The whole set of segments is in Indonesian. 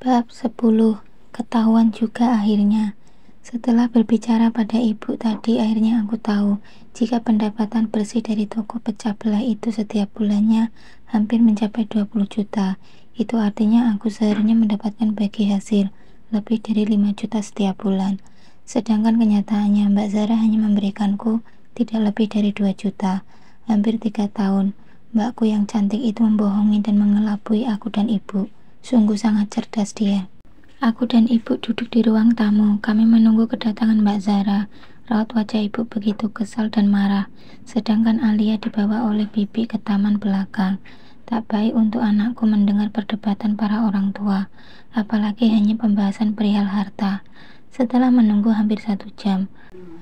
Bab 10. Ketahuan juga akhirnya. Setelah berbicara pada ibu tadi, akhirnya aku tahu jika pendapatan bersih dari toko pecah belah itu setiap bulannya hampir mencapai 20 juta. Itu artinya aku seharusnya mendapatkan bagi hasil lebih dari 5 juta setiap bulan. Sedangkan kenyataannya Mbak Zara hanya memberikanku tidak lebih dari 2 juta. Hampir 3 tahun, mbakku yang cantik itu membohongi dan mengelabui aku dan ibu. Sungguh sangat cerdas dia. Aku dan ibu duduk di ruang tamu. Kami menunggu kedatangan Mbak Zara. Raut wajah ibu begitu kesal dan marah. Sedangkan Alia dibawa oleh bibi ke taman belakang. Tak baik untuk anakku mendengar perdebatan para orang tua, apalagi hanya pembahasan perihal harta. Setelah menunggu hampir 1 jam,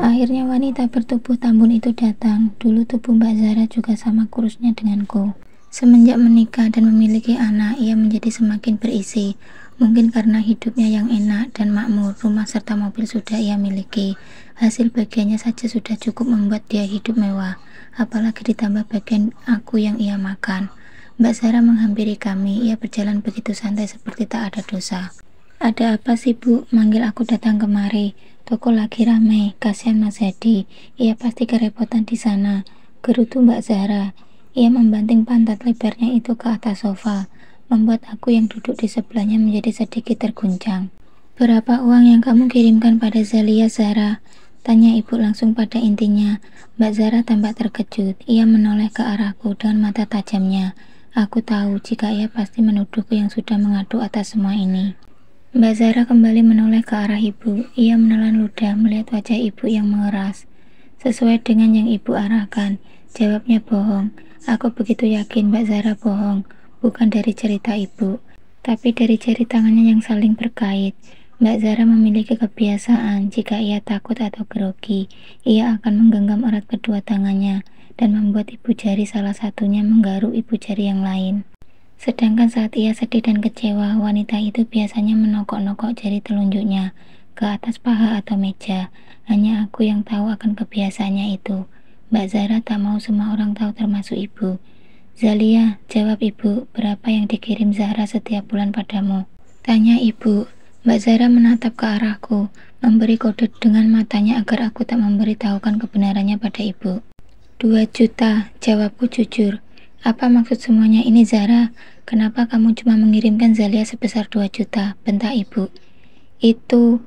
akhirnya wanita bertubuh tambun itu datang. Dulu tubuh Mbak Zara juga sama kurusnya denganku. Semenjak menikah dan memiliki anak, ia menjadi semakin berisi. Mungkin karena hidupnya yang enak dan makmur, rumah serta mobil sudah ia miliki. Hasil bagiannya saja sudah cukup membuat dia hidup mewah, apalagi ditambah bagian aku yang ia makan. Mbak Zara menghampiri kami. Ia berjalan begitu santai seperti tak ada dosa. "Ada apa sih, Bu?" manggil aku datang kemari. "Toko lagi ramai, kasihan Mas Hadi. Ia pasti kerepotan di sana," gerutu Mbak Zara. Ia membanting pantat lebarnya itu ke atas sofa, membuat aku yang duduk di sebelahnya menjadi sedikit terguncang. "Berapa uang yang kamu kirimkan pada Zalia, Zara?" tanya ibu langsung pada intinya. Mbak Zara tampak terkejut. Ia menoleh ke arahku dengan mata tajamnya. Aku tahu jika ia pasti menuduhku yang sudah mengadu atas semua ini. Mbak Zara kembali menoleh ke arah ibu. Ia menelan ludah melihat wajah ibu yang mengeras. "Sesuai dengan yang ibu arahkan," jawabnya. "Bohong." Aku begitu yakin Mbak Zara bohong, bukan dari cerita ibu, tapi dari jari tangannya yang saling berkait. Mbak Zara memiliki kebiasaan, jika ia takut atau grogi, ia akan menggenggam erat kedua tangannya dan membuat ibu jari salah satunya menggaruk ibu jari yang lain. Sedangkan saat ia sedih dan kecewa, wanita itu biasanya menokok-nokok jari telunjuknya ke atas paha atau meja. Hanya aku yang tahu akan kebiasaannya itu. Mbak Zara tak mau semua orang tahu, termasuk ibu. "Zalia," jawab ibu, "berapa yang dikirim Zahra setiap bulan padamu?" tanya ibu. Mbak Zara menatap ke arahku, memberi kode dengan matanya agar aku tak memberitahukan kebenarannya pada ibu. 2 juta, jawabku jujur. "Apa maksud semuanya ini, Zara? Kenapa kamu cuma mengirimkan Zalia sebesar 2 juta? bentak ibu. Itu.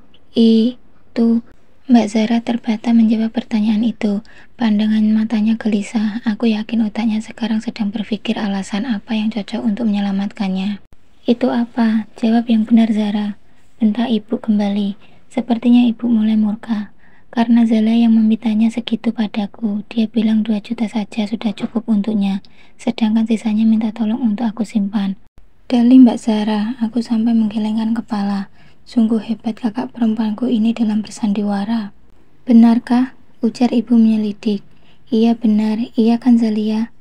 Mbak Zara terbata menjawab pertanyaan itu. Pandangan matanya gelisah. Aku yakin otaknya sekarang sedang berpikir alasan apa yang cocok untuk menyelamatkannya. "Itu apa? Jawab yang benar, Zara," bentak ibu kembali. Sepertinya ibu mulai murka karena Zala yang memintanya segitu padaku. Dia bilang 2 juta saja sudah cukup untuknya, sedangkan sisanya minta tolong untuk aku simpan. "Dali Mbak Zara," aku sampai menggelengkan kepala. Sungguh hebat kakak perempuanku ini dalam bersandiwara. "Benarkah?" ujar ibu menyelidik. "Iya benar, iya kan Zalia?"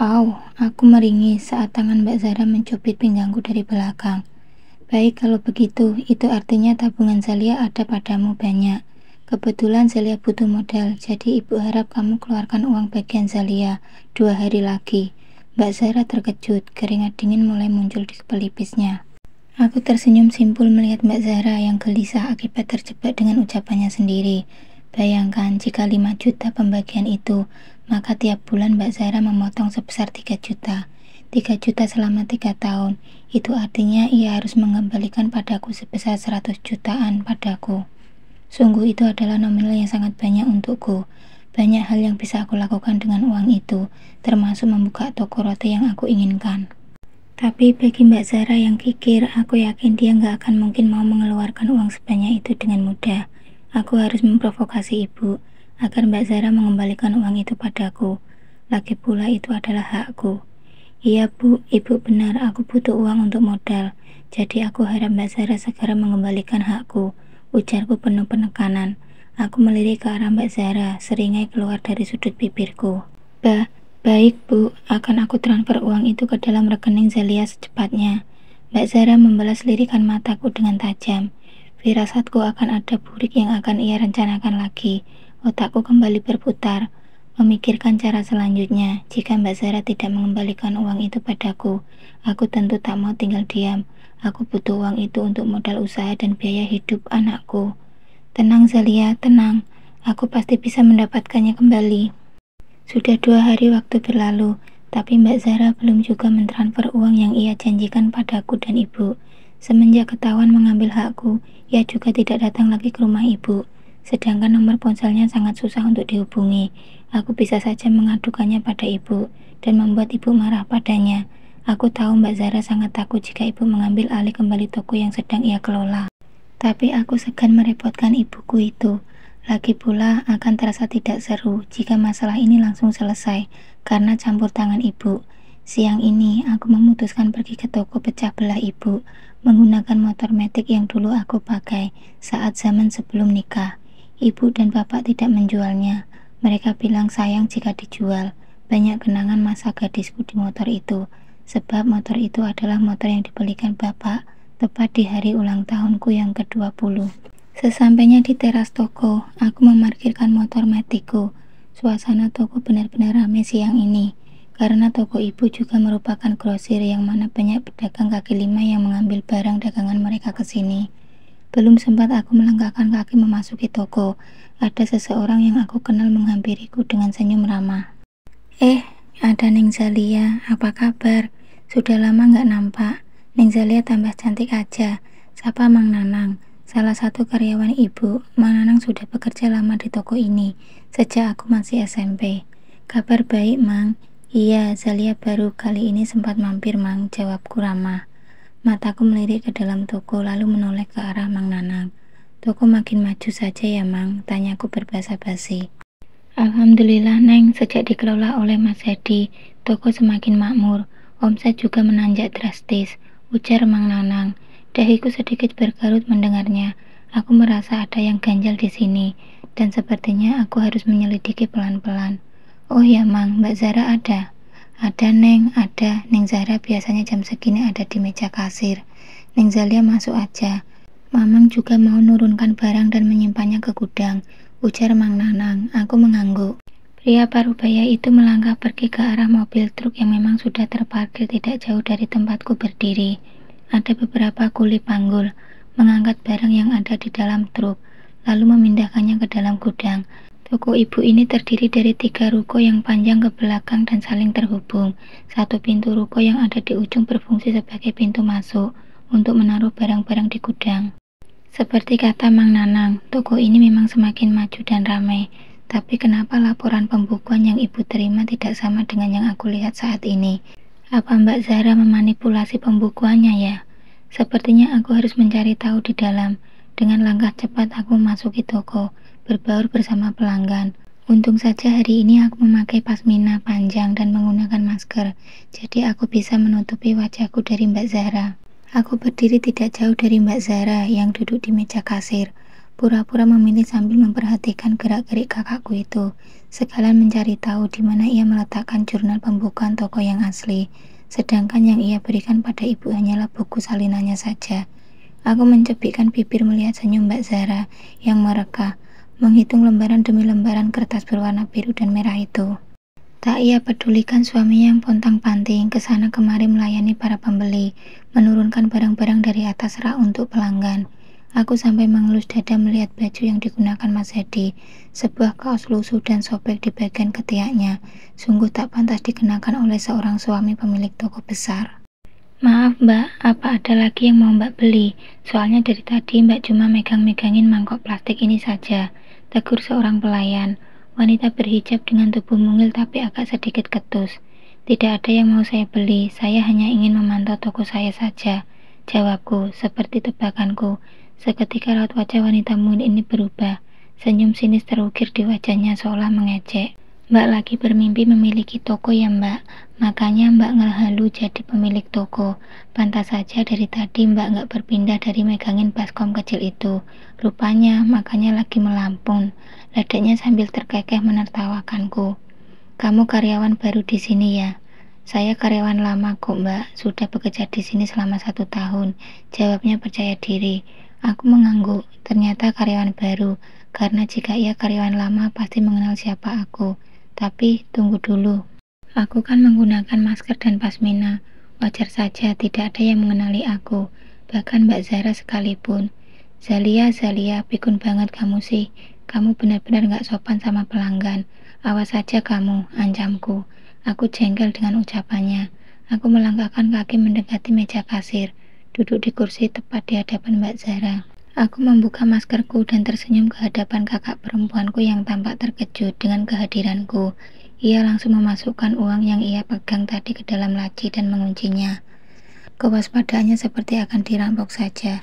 Au, aku meringis saat tangan Mbak Zara mencubit pinggangku dari belakang. "Baik, kalau begitu, itu artinya tabungan Zalia ada padamu banyak. Kebetulan Zalia butuh modal, jadi ibu harap kamu keluarkan uang bagian Zalia 2 hari lagi." Mbak Zara terkejut, keringat dingin mulai muncul di pelipisnya. Aku tersenyum simpul melihat Mbak Zara yang gelisah akibat terjebak dengan ucapannya sendiri. Bayangkan jika 5 juta pembagian itu, maka tiap bulan Mbak Zara memotong sebesar 3 juta. 3 juta selama 3 tahun. Itu artinya ia harus mengembalikan padaku sebesar 100 jutaan padaku. Sungguh itu adalah nominal yang sangat banyak untukku. Banyak hal yang bisa aku lakukan dengan uang itu, termasuk membuka toko roti yang aku inginkan. Tapi bagi Mbak Zara yang kikir, aku yakin dia nggak akan mungkin mau mengeluarkan uang sebanyak itu dengan mudah. Aku harus memprovokasi ibu agar Mbak Zara mengembalikan uang itu padaku. Lagi pula itu adalah hakku. "Iya Bu, ibu benar, aku butuh uang untuk modal. Jadi aku harap Mbak Zara segera mengembalikan hakku," ujarku penuh penekanan. Aku melirik ke arah Mbak Zara, seringai keluar dari sudut bibirku. "Baik Bu, akan aku transfer uang itu ke dalam rekening Zalia secepatnya." Mbak Zara membalas lirikan mataku dengan tajam. Firasatku akan ada burik yang akan ia rencanakan lagi. Otakku kembali berputar, memikirkan cara selanjutnya. Jika Mbak Zara tidak mengembalikan uang itu padaku, aku tentu tak mau tinggal diam. Aku butuh uang itu untuk modal usaha dan biaya hidup anakku. Tenang Zalia, tenang. Aku pasti bisa mendapatkannya kembali. Sudah 2 hari waktu berlalu, tapi Mbak Zara belum juga mentransfer uang yang ia janjikan padaku dan ibu. Semenjak ketahuan mengambil hakku, ia juga tidak datang lagi ke rumah ibu. Sedangkan nomor ponselnya sangat susah untuk dihubungi. Aku bisa saja mengadukannya pada ibu dan membuat ibu marah padanya. Aku tahu Mbak Zara sangat takut jika ibu mengambil alih kembali toko yang sedang ia kelola. Tapi aku segan merepotkan ibuku itu. Lagi pula akan terasa tidak seru jika masalah ini langsung selesai karena campur tangan ibu. Siang ini aku memutuskan pergi ke toko pecah belah ibu menggunakan motor metik yang dulu aku pakai saat zaman sebelum nikah. Ibu dan bapak tidak menjualnya. Mereka bilang sayang jika dijual. Banyak kenangan masa gadisku di motor itu, sebab motor itu adalah motor yang dibelikan bapak tepat di hari ulang tahunku yang ke-20. Sesampainya di teras toko, aku memarkirkan motor metikku. Suasana toko benar-benar ramai siang ini, karena toko ibu juga merupakan grosir yang mana banyak pedagang kaki lima yang mengambil barang dagangan mereka ke sini. Belum sempat aku melangkahkan kaki memasuki toko, ada seseorang yang aku kenal menghampiriku dengan senyum ramah. Ada Neng Zalia, apa kabar? Sudah lama nggak nampak. Neng Zalia tambah cantik aja, sapa Mang Nanang. Salah satu karyawan ibu. Mang Nanang sudah bekerja lama di toko ini, sejak aku masih SMP. Kabar baik, Mang. Iya, Zalia baru kali ini sempat mampir, Mang, jawabku ramah. Mataku melirik ke dalam toko lalu menoleh ke arah Mang Nanang. Toko makin maju saja ya, Mang, tanyaku berbahasa basi. Alhamdulillah, Neng, sejak dikelola oleh Mas Hadi, toko semakin makmur. Omset juga menanjak drastis, ujar Mang Nanang. Dahiku sedikit berkerut mendengarnya. Aku merasa ada yang ganjal di sini, dan sepertinya aku harus menyelidiki pelan-pelan. Oh ya, Mang, Mbak Zara ada? Ada, Neng, ada. Neng Zara biasanya jam segini ada di meja kasir. Neng Zalia masuk aja. Mamang juga mau nurunkan barang dan menyimpannya ke gudang, ujar Mang Nanang. Aku mengangguk. Pria parubaya itu melangkah pergi ke arah mobil truk yang memang sudah terparkir tidak jauh dari tempatku berdiri. Ada beberapa kuli panggul mengangkat barang yang ada di dalam truk, lalu memindahkannya ke dalam gudang. Toko ibu ini terdiri dari 3 ruko yang panjang ke belakang dan saling terhubung. Satu pintu ruko yang ada di ujung berfungsi sebagai pintu masuk untuk menaruh barang-barang di gudang. Seperti kata Mang Nanang, toko ini memang semakin maju dan ramai. Tapi kenapa laporan pembukuan yang ibu terima tidak sama dengan yang aku lihat saat ini? Apa Mbak Zara memanipulasi pembukuannya ya? Sepertinya aku harus mencari tahu di dalam. Dengan langkah cepat aku memasuki toko, berbaur bersama pelanggan. Untung saja hari ini aku memakai pasmina panjang dan menggunakan masker, jadi aku bisa menutupi wajahku dari Mbak Zara. Aku berdiri tidak jauh dari Mbak Zara yang duduk di meja kasir. Pura-pura memilih sambil memperhatikan gerak-gerik kakakku itu, sekalian mencari tahu di mana ia meletakkan jurnal pembukaan toko yang asli, sedangkan yang ia berikan pada ibu hanyalah buku salinannya saja. Aku mencepikkan bibir melihat senyum Mbak Zara yang mereka, menghitung lembaran demi lembaran kertas berwarna biru dan merah itu. Tak ia pedulikan suaminya yang pontang-panting kesana kemari melayani para pembeli, menurunkan barang-barang dari atas rak untuk pelanggan. Aku sampai mengelus dada melihat baju yang digunakan Mas Hadi, sebuah kaos lusuh dan sobek di bagian ketiaknya. Sungguh tak pantas dikenakan oleh seorang suami pemilik toko besar. Maaf Mbak, apa ada lagi yang mau Mbak beli? Soalnya dari tadi Mbak cuma megang-megangin mangkok plastik ini saja, tegur seorang pelayan. Wanita berhijab dengan tubuh mungil tapi agak sedikit ketus. Tidak ada yang mau saya beli, saya hanya ingin memantau toko saya saja, jawabku, seperti tebakanku. Seketika raut wajah wanita mungil ini berubah. Senyum sinis terukir di wajahnya seolah mengejek. Mbak lagi bermimpi memiliki toko ya Mbak, makanya Mbak ngehalu jadi pemilik toko. Pantas saja dari tadi Mbak nggak berpindah dari megangin baskom kecil itu. Rupanya makanya lagi melampung, ledeknya sambil terkekeh menertawakanku. Kamu karyawan baru di sini ya? Saya karyawan lama kok Mbak, sudah bekerja di sini selama 1 tahun, jawabnya percaya diri. Aku mengangguk, ternyata karyawan baru, karena jika ia karyawan lama pasti mengenal siapa aku. Tapi tunggu dulu, aku kan menggunakan masker dan pasmina, wajar saja tidak ada yang mengenali aku. bahkan Mbak Zara sekalipun. Zalia, pikun banget kamu sih. Kamu benar-benar gak sopan sama pelanggan. Awas saja kamu, ancamku. Aku jengkel dengan ucapannya. Aku melangkahkan kaki mendekati meja kasir, duduk di kursi tepat di hadapan Mbak Zara. Aku membuka maskerku dan tersenyum ke hadapan kakak perempuanku yang tampak terkejut dengan kehadiranku. Ia langsung memasukkan uang yang ia pegang tadi ke dalam laci dan menguncinya. Kewaspadaannya seperti akan dirampok saja.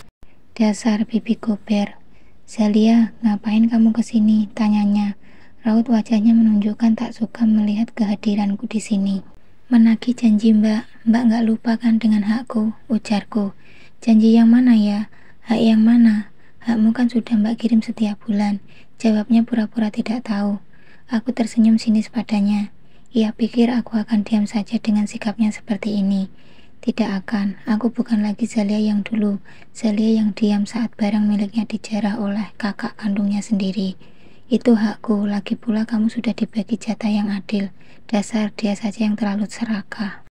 Dasar bibi gober. Zalia, ngapain kamu kesini? Tanyanya. Raut wajahnya menunjukkan tak suka melihat kehadiranku di sini. Menagih janji Mbak gak lupa kan dengan hakku, ujarku. Janji yang mana ya? Hak yang mana? Hakmu kan sudah Mbak kirim setiap bulan. Jawabnya pura-pura tidak tahu. Aku tersenyum sinis padanya. Ia pikir aku akan diam saja dengan sikapnya seperti ini. Tidak akan, aku bukan lagi Zalia yang dulu. Zalia yang diam saat barang miliknya dijarah oleh kakak kandungnya sendiri. Itu hakku, lagi pula kamu sudah dibagi jatah yang adil. Dasar dia saja yang terlalu serakah.